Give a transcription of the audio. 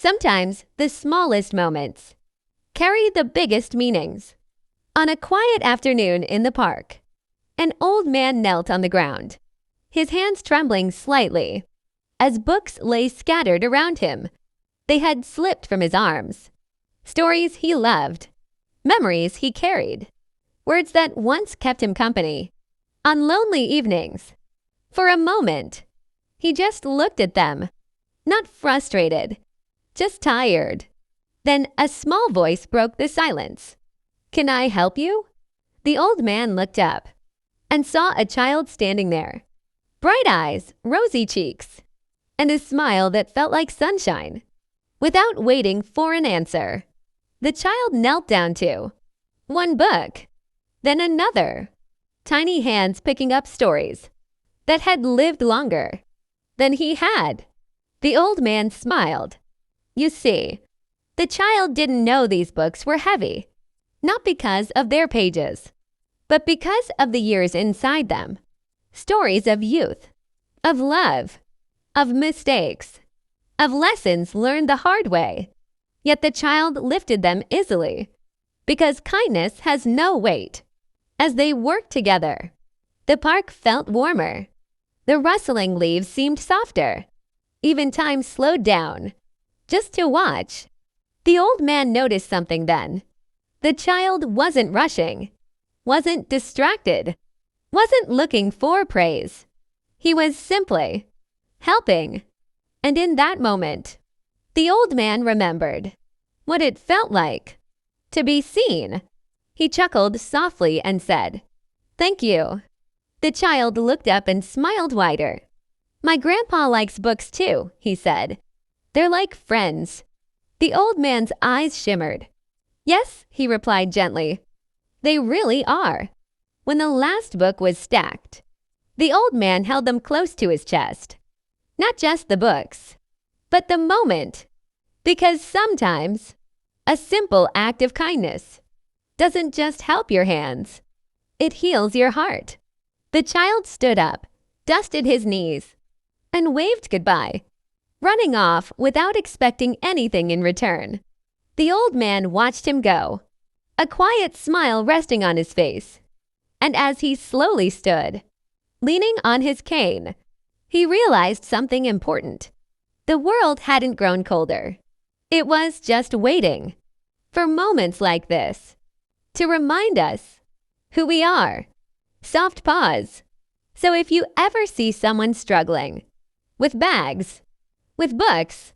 Sometimes the smallest moments carry the biggest meanings. On a quiet afternoon in the park, an old man knelt on the ground, his hands trembling slightly, as books lay scattered around him. They had slipped from his arms. Stories he loved, memories he carried, words that once kept him company on lonely evenings. For a moment, he just looked at them, not frustrated, just tired. Then a small voice broke the silence. "Can I help you?" The old man looked up and saw a child standing there. Bright eyes, rosy cheeks, and a smile that felt like sunshine. Without waiting for an answer, the child knelt down to one book, then another, tiny hands picking up stories that had lived longer than he had. The old man smiled. You see, the child didn't know these books were heavy, not because of their pages, but because of the years inside them. Stories of youth, of love, of mistakes, of lessons learned the hard way. Yet the child lifted them easily, because kindness has no weight. As they worked together, the park felt warmer. The rustling leaves seemed softer. Even time slowed down, just to watch. The old man noticed something then. The child wasn't rushing, wasn't distracted, wasn't looking for praise. He was simply helping. And in that moment, the old man remembered what it felt like to be seen. He chuckled softly and said, "Thank you." The child looked up and smiled wider. "My grandpa likes books too," he said. "They're like friends." The old man's eyes shimmered. "Yes," he replied gently. "They really are." When the last book was stacked, the old man held them close to his chest. Not just the books, but the moment. Because sometimes a simple act of kindness doesn't just help your hands, it heals your heart. The child stood up, dusted his knees, and waved goodbye, running off without expecting anything in return. The old man watched him go, a quiet smile resting on his face. And as he slowly stood, leaning on his cane, he realized something important. The world hadn't grown colder. It was just waiting for moments like this to remind us who we are. Soft pause. So if you ever see someone struggling with bags, with books,